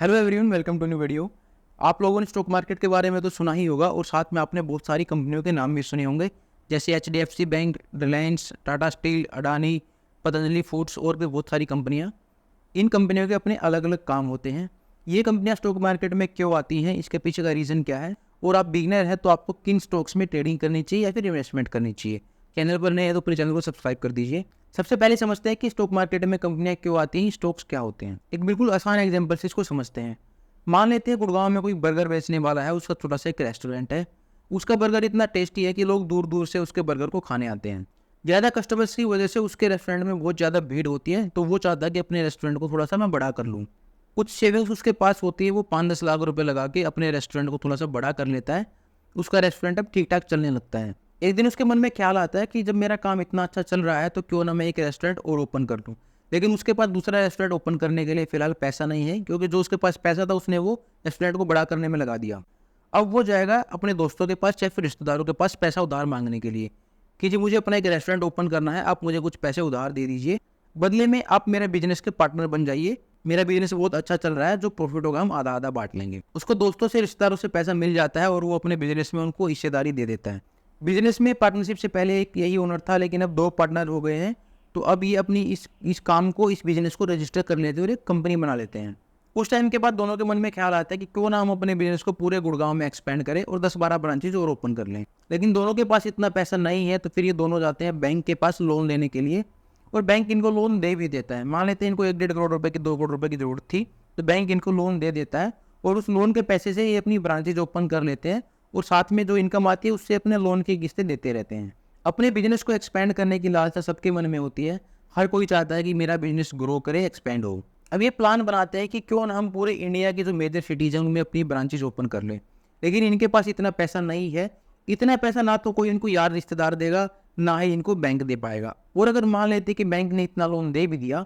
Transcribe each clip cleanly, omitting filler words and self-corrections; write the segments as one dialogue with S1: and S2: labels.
S1: Hello everyone, welcome to new video. आप लोगों ने स्टॉक मार्केट के बारे में तो सुना ही होगा और साथ में आपने बहुत सारी कंपनियों के नाम भी सुने होंगे, जैसे HDFC bank, Reliance, Tata steel, Adani, Patanjali foods और भी बहुत सारी कंपनियां। इन कंपनियों के अपने अलग अलग काम होते हैं। ये कंपनियां स्टॉक मार्केट में क्यों आती हैं, इसके पीछे का रीज़न क्या है, और आप बिगनर हैं तो आपको किन स्टॉक्स में ट्रेडिंग करनी चाहिए या फिर इन्वेस्टमेंट करनी चाहिए। चैनल पर नए हैं तो अपने चैनल को सब्सक्राइब कर दीजिए। सबसे पहले समझते हैं कि स्टॉक मार्केट में कंपनियां क्यों आती हैं, स्टॉक्स क्या होते हैं। एक बिल्कुल आसान एग्जांपल से इसको समझते हैं। मान लेते हैं गुड़गांव में कोई बर्गर बेचने वाला है, उसका छोटा सा एक रेस्टोरेंट है। उसका बर्गर इतना टेस्टी है कि लोग दूर दूर से उसके बर्गर को खाने आते हैं। ज़्यादा कस्टमर्स की वजह से उसके रेस्टोरेंट में बहुत ज़्यादा भीड़ होती है, तो वो चाहता है कि अपने रेस्टोरेंट को थोड़ा सा मैं बड़ा कर लूँ। कुछ सेविंग्स उसके पास होती है, वो 5-10 लाख रुपए लगा के अपने रेस्टोरेंट को थोड़ा सा बड़ा कर लेता है। उसका रेस्टोरेंट अब ठीक ठाक चलने लगता है। एक दिन उसके मन में ख्याल आता है कि जब मेरा काम इतना अच्छा चल रहा है तो क्यों ना मैं एक रेस्टोरेंट और ओपन कर दूँ। लेकिन उसके पास दूसरा रेस्टोरेंट ओपन करने के लिए फ़िलहाल पैसा नहीं है, क्योंकि जो उसके पास पैसा था उसने वो रेस्टोरेंट को बड़ा करने में लगा दिया। अब वो जाएगा अपने दोस्तों के पास या फिर रिश्तेदारों के पास पैसा उधार मांगने के लिए कि जी मुझे अपना एक रेस्टोरेंट ओपन करना है, आप मुझे कुछ पैसे उधार दे दीजिए, बदले में आप मेरे बिजनेस के पार्टनर बन जाइए। मेरा बिजनेस बहुत अच्छा चल रहा है, जो प्रॉफिट होगा हम आधा आधा बांट लेंगे। उसको दोस्तों से रिश्तेदारों से पैसा मिल जाता है और वो अपने बिजनेस में उनको हिस्सेदारी दे देता है। बिजनेस में पार्टनरशिप से पहले एक यही ओनर था, लेकिन अब 2 पार्टनर हो गए हैं, तो अब ये अपनी इस काम को, इस बिजनेस को रजिस्टर कर लेते हैं और एक कंपनी बना लेते हैं। कुछ टाइम के बाद दोनों के मन में ख्याल आता है कि क्यों ना हम अपने बिजनेस को पूरे गुड़गांव में एक्सपेंड करें और 10-12 ब्रांचेज और ओपन कर लें। लेकिन दोनों के पास इतना पैसा नहीं है, तो फिर ये दोनों जाते हैं बैंक के पास लोन लेने के लिए, और बैंक इनको लोन दे भी देता है। मान लेते हैं इनको 1-1.5 करोड़ रुपए की, 2 करोड़ रुपए की जरूरत थी, तो बैंक इनको लोन दे देता है और उस लोन के पैसे से ये अपनी ब्रांचेज ओपन कर लेते हैं और साथ में जो इनकम आती है उससे अपने लोन की किस्तें देते रहते हैं। अपने बिजनेस को एक्सपेंड करने की लालसा सबके मन में होती है। हर कोई चाहता है कि मेरा बिजनेस ग्रो करे, एक्सपेंड हो। अब ये प्लान बनाते हैं कि क्यों ना हम पूरे इंडिया की जो मेजर सिटीज हैं उनमें अपनी ब्रांचेज ओपन कर लें। लेकिन इनके पास इतना पैसा नहीं है। इतना पैसा ना तो कोई इनको यार रिश्तेदार देगा, ना ही इनको बैंक दे पाएगा। और अगर मान लेते कि बैंक ने इतना लोन दे भी दिया,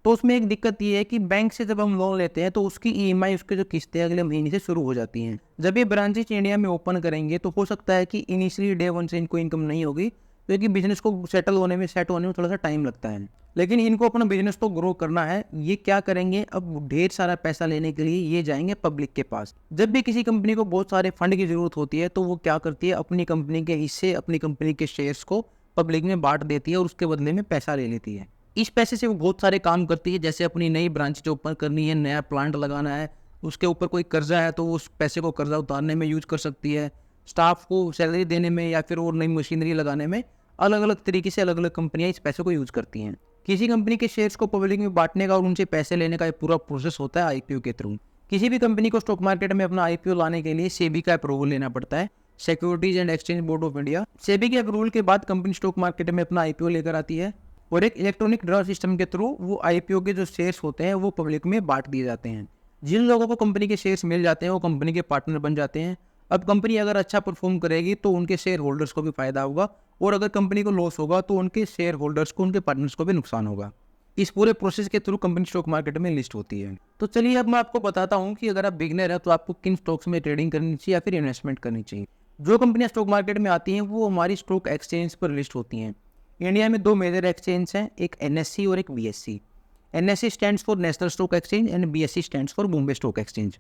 S1: तो उसमें एक दिक्कत ये है कि बैंक से जब हम लोन लेते हैं तो उसकी EMI, उसके जो किस्तें अगले महीने से शुरू हो जाती हैं। जब ये ब्रांचेज इंडिया में ओपन करेंगे तो हो सकता है कि इनिशियली डे 1 से इनको इनकम नहीं होगी, क्योंकि बिजनेस को सेट होने में थोड़ा सा टाइम लगता है। लेकिन इनको अपना बिजनेस तो ग्रो करना है। ये क्या करेंगे, अब ढेर सारा पैसा लेने के लिए ये जाएंगे पब्लिक के पास। जब भी किसी कंपनी को बहुत सारे फंड की जरूरत होती है तो वो क्या करती है, अपनी कंपनी के हिस्से, अपनी कंपनी के शेयर्स को पब्लिक में बांट देती है और उसके बदले में पैसा ले लेती है। इस पैसे से वो बहुत सारे काम करती है, जैसे अपनी नई ब्रांच ओपन करनी है, नया प्लांट लगाना है, उसके ऊपर कोई कर्जा है तो वो उस पैसे को कर्जा उतारने में यूज कर सकती है, स्टाफ को सैलरी देने में या फिर और नई मशीनरी लगाने में। अलग अलग तरीके से अलग अलग कंपनियां इस पैसे को यूज करती हैं। किसी कंपनी के शेयर्स को पब्लिक में बांटने का और उनसे पैसे लेने का एक पूरा प्रोसेस होता है IPO के थ्रू। किसी भी कंपनी को स्टॉक मार्केट में अपना IPO लाने के लिए सेबी का अप्रूवल लेना पड़ता है, securities and exchange board of India. SEBI के अप्रूवल के बाद कंपनी स्टॉक मार्केट में अपना IPO लेकर आती है और एक इलेक्ट्रॉनिक ड्रॉ सिस्टम के थ्रू वो IPO के जो शेयर्स होते हैं वो पब्लिक में बांट दिए जाते हैं। जिन लोगों को कंपनी के शेयर्स मिल जाते हैं वो कंपनी के पार्टनर बन जाते हैं। अब कंपनी अगर अच्छा परफॉर्म करेगी तो उनके शेयर होल्डर्स को भी फायदा होगा, और अगर कंपनी को लॉस होगा तो उनके शेयर होल्डर्स को, उनके पार्टनर्स को भी नुकसान होगा। इस पूरे प्रोसेस के थ्रू कंपनी स्टॉक मार्केट में लिस्ट होती है। तो चलिए अब मैं आपको बताता हूँ कि अगर आप बिगनर है तो आपको किन स्टॉक्स में ट्रेडिंग करनी चाहिए या फिर इन्वेस्टमेंट करनी चाहिए। जो कंपनियां स्टॉक मार्केट में आती हैं वो हमारी स्टॉक एक्सचेंज पर लिस्ट होती हैं। इंडिया में 2 मेजर एक्सचेंज हैं, एक NSE और एक BSE। NSE stands for national stock exchange and BSE stands for Bombay stock exchange.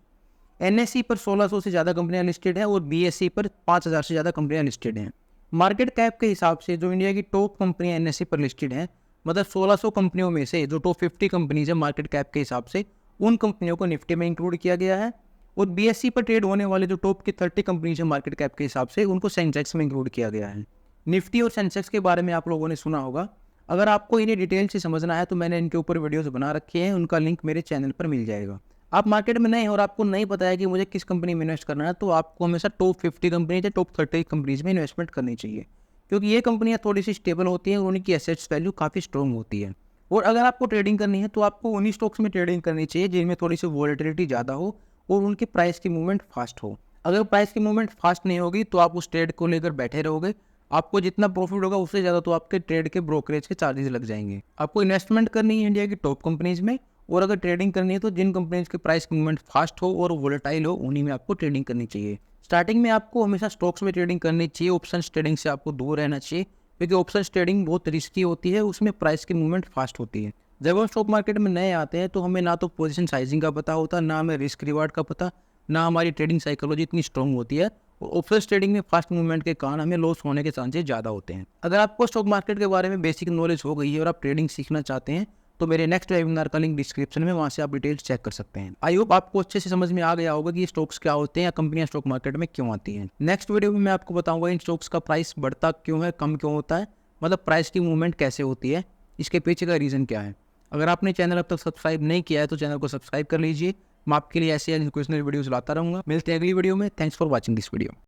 S1: NSE पर 1600 से ज़्यादा कंपनियां लिस्टेड हैं और BSE पर 5000 से ज़्यादा कंपनियां लिस्टेड हैं। मार्केट कैप के हिसाब से जो इंडिया की टॉप कंपनियां NSE पर लिस्टेड हैं, मतलब 1600 कंपनियों में से जो टॉप 50 कंपनीज है मार्केट कैप के हिसाब से, उन कंपनियों को निफ्टी में इंक्लूड किया गया है। और BSE पर ट्रेड होने वाले जो टॉप की 30 कंपनीज है मार्केट कैप के हिसाब से, उनको सेंसेक्स में इंक्लूड किया गया है। निफ्टी और सेंसेक्स के बारे में आप लोगों ने सुना होगा। अगर आपको इन्हें डिटेल से समझना है तो मैंने इनके ऊपर वीडियोस बना रखे हैं, उनका लिंक मेरे चैनल पर मिल जाएगा। आप मार्केट में नए हैं और आपको नहीं पता है कि मुझे किस कंपनी में इन्वेस्ट करना है, तो आपको हमेशा टॉप 50 कंपनीज या टॉप 30 कंपनीज में इन्वेस्टमेंट करनी चाहिए, क्योंकि ये कंपनियां थोड़ी सी स्टेबल होती हैं और उनकी एसेट्स वैल्यू काफ़ी स्ट्रॉन्ग होती है। और अगर आपको ट्रेडिंग करनी है तो आपको उन्हीं स्टॉक्स में ट्रेडिंग करनी चाहिए जिनमें थोड़ी सी वॉलेटिलिटी ज़्यादा हो और उनकी प्राइस की मूवमेंट फास्ट हो। अगर प्राइस की मूवमेंट फास्ट नहीं होगी तो आप उस ट्रेड को लेकर बैठे रहोगे। आपको जितना प्रॉफिट होगा उससे ज़्यादा तो आपके ट्रेड के ब्रोकरेज के चार्जेस लग जाएंगे। आपको इन्वेस्टमेंट करनी है इंडिया की टॉप कंपनीज में, और अगर ट्रेडिंग करनी है तो जिन कंपनीज के प्राइस की मूवमेंट फास्ट हो और वोलेटाइल हो उन्हीं में आपको ट्रेडिंग करनी चाहिए। स्टार्टिंग में आपको हमेशा स्टॉक्स में ट्रेडिंग करनी चाहिए, ऑप्शन ट्रेडिंग से आपको दूर रहना चाहिए, क्योंकि ऑप्शन ट्रेडिंग बहुत रिस्की होती है, उसमें प्राइस की मूवमेंट फास्ट होती है। जब हम स्टॉक मार्केट में नए आते हैं तो हमें ना तो पोजीशन साइजिंग का पता होता, ना हमें रिस्क रिवार्ड का पता, ना हमारी ट्रेडिंग साइकोलॉजी इतनी स्ट्रॉन्ग होती है, और ऑप्शंस ट्रेडिंग में फास्ट मूवमेंट के कारण हमें लॉस होने के चांसेस ज़्यादा होते हैं। अगर आपको स्टॉक मार्केट के बारे में बेसिक नॉलेज हो गई है और आप ट्रेडिंग सीखना चाहते हैं तो मेरे नेक्स्ट वेबिनार का लिंक डिस्क्रिप्शन में, वहाँ से आप डिटेल्स चेक कर सकते हैं। आई होप आपको अच्छे से समझ में आ गया होगा कि ये स्टॉक्स क्या होते हैं या कंपनियां स्टॉक मार्केट में क्यों आती हैं। नेक्स्ट वीडियो में मैं आपको बताऊंगा इन स्टॉक्स का प्राइस बढ़ता क्यों है, कम क्यों होता है, मतलब प्राइस की मूवमेंट कैसे होती है, इसके पीछे का रीज़न क्या है। अगर आपने चैनल अब तक सब्सक्राइब नहीं किया है तो चैनल को सब्सक्राइब कर लीजिए। मैं आपके लिए ऐसे एजुकेशनल वीडियोस लाता रहूँगा। मिलते हैं अगली वीडियो में। Thanks for watching this video.